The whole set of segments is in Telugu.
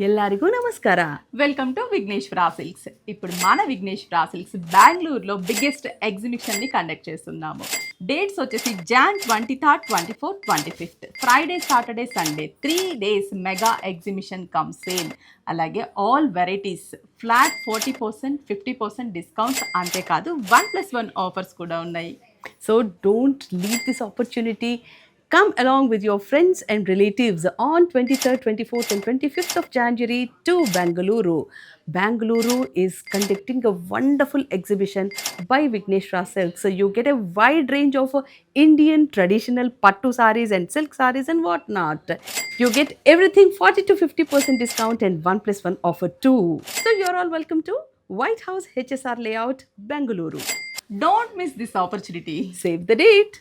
ಎಲ್ಲರಿಗೂ ನಮಸ್ಕಾರ. Welcome to Vighneshwara silks. ఇప్పుడు మన విఘ్నేశ్వర సిల్క్స్ బెంగళూరులో బిగ్గెస్ట్ ఎగ్జిబిషన్ని కండక్ట్ చేస్తున్నాము. డేట్స్ వచ్చేసి Jan 23rd, 24th, 25th, Friday, Saturday, Sunday 3 days mega exhibition cum sale. అలాగే ఆల్ వెరైటీస్ ఫ్లాట్ 40%, 50% డిస్కౌంట్స్, అంతేకాదు 1+1 ఆఫర్స్ కూడా ఉన్నాయి. So don't leave this opportunity. Come along with your friends and relatives on 23rd, 24th and 25th of January to Bengaluru. Bengaluru is conducting a wonderful exhibition by Vigneshwara Silks. So you get a wide range of Indian traditional pattu sarees and silk sarees and whatnot. You get everything 40 to 50% discount and 1+1 offer too. So you're all welcome to White House HSR Layout, Bengaluru. Don't miss this opportunity. Save the date.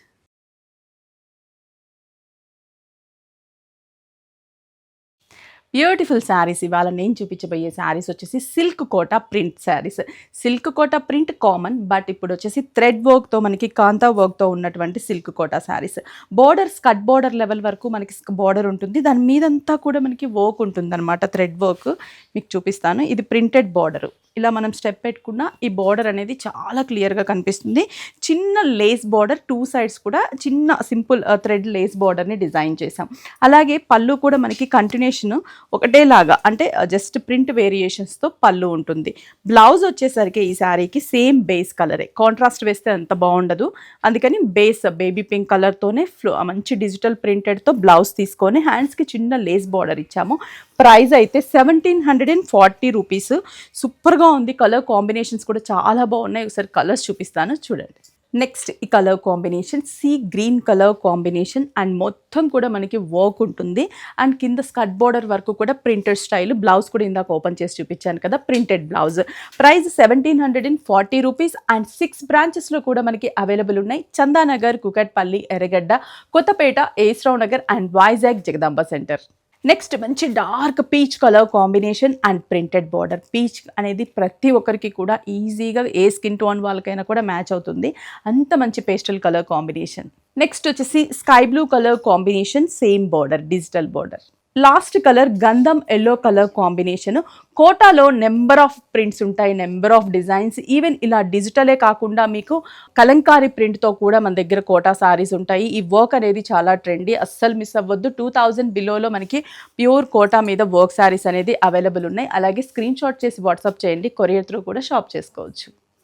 Beautiful saris. ఇవాళ నేను చూపించబోయే శారీస్ వచ్చేసి silk Kota print saris. Silk Kota print common, but ఇప్పుడు వచ్చేసి థ్రెడ్ వర్క్తో మనకి కాంతా వర్క్తో ఉన్నటువంటి సిల్క్ కోటా శారీస్. బోర్డర్ స్కట్ బోర్డర్ లెవెల్ వరకు మనకి బోర్డర్ ఉంటుంది, దాని మీదంతా కూడా మనకి వర్క్ ఉంటుంది అనమాట, థ్రెడ్ వర్క్. మీకు చూపిస్తాను. ఇది ప్రింటెడ్ బోర్డర్. ఇలా మనం స్టెప్ పెట్టుకున్న ఈ బోర్డర్ అనేది చాలా క్లియర్గా కనిపిస్తుంది. చిన్న లేస్ బోర్డర్, 2 sides కూడా చిన్న సింపుల్ థ్రెడ్ లేస్ బోర్డర్ని డిజైన్ చేసాం. అలాగే పళ్ళు కూడా మనకి కంటిన్యూషన్ ఒకటేలాగా, అంటే జస్ట్ ప్రింట్ వేరియేషన్స్తో పళ్ళు ఉంటుంది. బ్లౌజ్ వచ్చేసరికి ఈ శారీకి సేమ్ బేస్ కలరే, కాంట్రాస్ట్ వేస్తే అంత బాగుండదు, అందుకని బేస్ బేబీ పింక్ కలర్తోనే మంచి డిజిటల్ ప్రింటెడ్తో బ్లౌజ్ తీసుకొని హ్యాండ్స్కి చిన్న లేస్ బోర్డర్ ఇచ్చాము. ప్రైస్ అయితే 1740 రూపీస్. సూపర్గా ఉంది. కలర్ కాంబినేషన్స్ కూడా చాలా బాగున్నాయి. ఒకసారి కలర్స్ చూపిస్తాను, చూడండి. నెక్స్ట్ ఈ colour combination sea green colour combination, and మొత్తం కూడా మనకి వర్క్ ఉంటుంది. అండ్ కింద స్కట్ బోర్డర్ వరకు కూడా ప్రింటెడ్ స్టైల్. బ్లౌజ్ కూడా ఇందాక ఓపెన్ చేసి చూపించాను కదా, printed blouse. Price 1740 rupees. And 6 బ్రాంచెస్లో కూడా మనకి అవైలబుల్ ఉన్నాయి. Chandanagar, Kukatpally, Erragadda, Kothapet, SR Nagar and Vizag Jagadamba centre. Next మంచి dark peach colour combination and printed border. Peach అనేది ప్రతి ఒక్కరికి కూడా ఈజీగా ఏ స్కిన్ టోన్ వాళ్ళకైనా కూడా మ్యాచ్ అవుతుంది, అంత మంచి పేస్టల్ కలర్ కాంబినేషన్. నెక్స్ట్ వచ్చేసి sky blue colour combination, same border, digital border. Last colour గంధం ఎల్లో కలర్ కాంబినేషన్. కోటాలో నెంబర్ ఆఫ్ ప్రింట్స్ ఉంటాయి, నెంబర్ ఆఫ్ డిజైన్స్. ఈవెన్ ఇలా డిజిటలే కాకుండా మీకు కలంకారీ ప్రింట్తో కూడా మన దగ్గర కోటా సారీస్ ఉంటాయి. ఈ వర్క్ అనేది చాలా ట్రెండీ, అస్సలు మిస్ అవ్వద్దు. 2000 బిలోలో మనకి ప్యూర్ కోటా మీద వర్క్ సారీస్ అనేది అవైలబుల్ ఉన్నాయి. అలాగే స్క్రీన్ షాట్ చేసి వాట్సాప్ చేయండి, కొరియర్ త్రూ కూడా షాప్ చేసుకోవచ్చు.